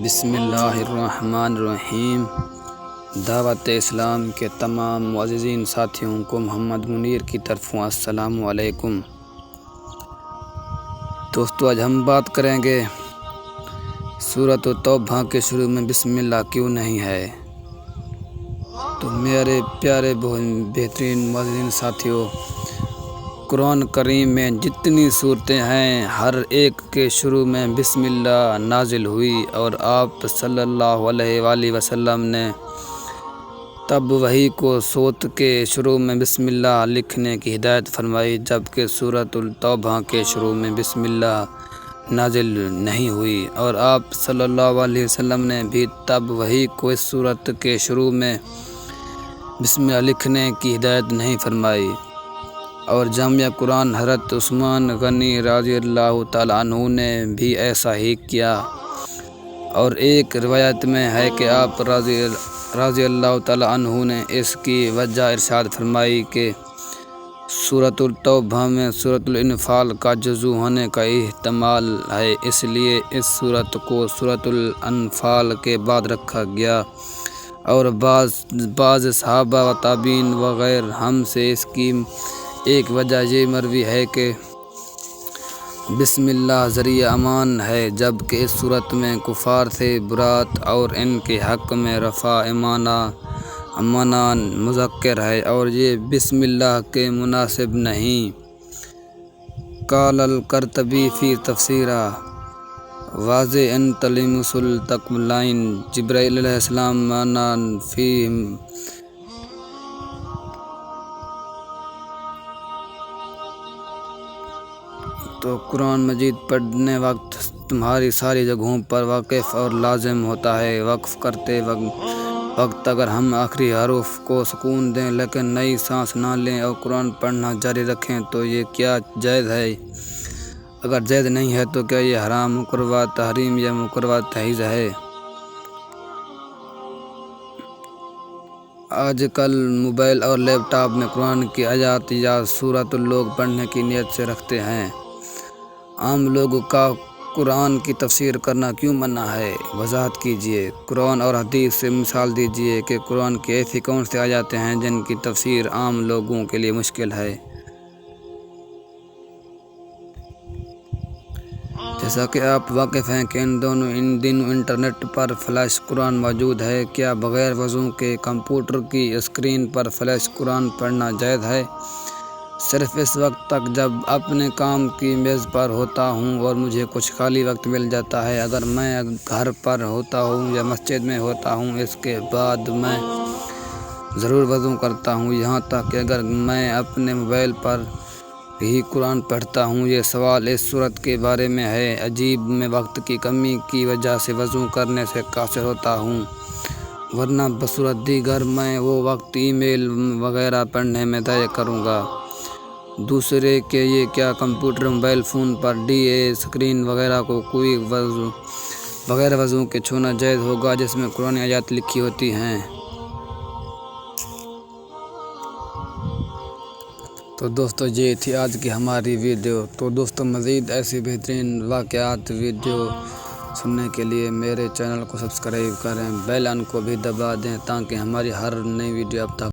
بسم اللہ الرحمن الرحیم۔ دعوت اسلام کے تمام معززین ساتھیوں کو محمد منیر کی طرفوں السلام علیکم۔ دوستو، آج ہم بات کریں گے سورۃ توبہ کے شروع میں بسم اللہ کیوں نہیں ہے۔ تو میرے پیارے بہترین معززین ساتھیوں، قرآن کریم میں جتنی صورتیں ہیں ہر ایک کے شروع میں بسم اللہ نازل ہوئی، اور آپ صلی اللہ علیہ وآلہ وسلم نے تب وحی کو سورت کے شروع میں بسم اللہ لکھنے کی ہدایت فرمائی، جبکہ سورۃ التوبہ کے شروع میں بسم اللہ نازل نہیں ہوئی، اور آپ صلی اللہ علیہ وسلم نے بھی تب وحی کو اس سورت کے شروع میں بسم اللہ لکھنے کی ہدایت نہیں فرمائی۔ اور جامع قرآن حضرت عثمان غنی رضی اللہ تعالیٰ عنہ نے بھی ایسا ہی کیا، اور ایک روایت میں ہے کہ آپ رضی اللہ تعالیٰ عنہ نے اس کی وجہ ارشاد فرمائی کہ سورۃ التوبہ میں سورۃ الانفال کا جزو ہونے کا احتمال ہے، اس لیے اس سورت کو سورۃ الانفال کے بعد رکھا گیا، اور بعض صحابہ و تابعین وغیر ہم سے اس کی ایک وجہ یہ مروی ہے کہ بسم اللہ ذریعہ امان ہے، جبکہ اس صورت میں کفار سے برات اور ان کے حق میں رفع امانہ مذکر ہے، اور یہ بسم اللہ کے مناسب نہیں۔ قال القرطبی فی تفسیرہ واضح ان تلمس التکملین جبرائیل علیہ السلام مانا فی۔ تو قرآن مجید پڑھنے وقت تمہاری ساری جگہوں پر واقف اور لازم ہوتا ہے۔ وقف کرتے وقت اگر ہم آخری حروف کو سکون دیں لیکن نئی سانس نہ لیں اور قرآن پڑھنا جاری رکھیں تو یہ کیا جائز ہے؟ اگر جائز نہیں ہے تو کیا یہ حرام، مکروہ تحریم یا مکروہ تحیز ہے؟ آج کل موبائل اور لیپ ٹاپ میں قرآن کی آیات یا سورت لوگ پڑھنے کی نیت سے رکھتے ہیں۔ عام لوگوں کا قرآن کی تفسیر کرنا کیوں منع ہے؟ وضاحت کیجیے۔ قرآن اور حدیث سے مثال دیجیے کہ قرآن کی ایسی کون سی آیات ہیں جن کی تفسیر عام لوگوں کے لیے مشکل ہے۔ جیسا کہ آپ واقف ہیں کہ ان دنوں انٹرنیٹ پر فلیش قرآن موجود ہے، کیا بغیر وضو کے کمپیوٹر کی اسکرین پر فلیش قرآن پڑھنا جائز ہے؟ صرف اس وقت تک جب اپنے کام کی میز پر ہوتا ہوں اور مجھے کچھ خالی وقت مل جاتا ہے۔ اگر میں گھر پر ہوتا ہوں یا مسجد میں ہوتا ہوں، اس کے بعد میں ضرور وضو کرتا ہوں، یہاں تک کہ اگر میں اپنے موبائل پر ہی قرآن پڑھتا ہوں۔ یہ سوال اس صورت کے بارے میں ہے، عجیب میں وقت کی کمی کی وجہ سے وضو کرنے سے قاصر ہوتا ہوں، ورنہ بصورت دیگر میں وہ وقت ای میل وغیرہ پڑھنے میں ضائع کروں گا۔ دوسرے کہ یہ کیا computer, mobile phone per D a screen وغیرہ کو کوئی بغیر وضو کے چھونا جائز ہوگا جس میں قرآن آیات لکھی ہوتی ہیں؟ تو دوستو، یہ تھی آج کی ہماری ویڈیو۔ تو دوستو، مزید ایسی بہترین واقعات ویڈیو سننے کے لیے میرے چینل کو سبسکرائب کریں، بیل آئیکن کو بھی دبا دیں تاکہ ہماری ہر نئی ویڈیو اب تک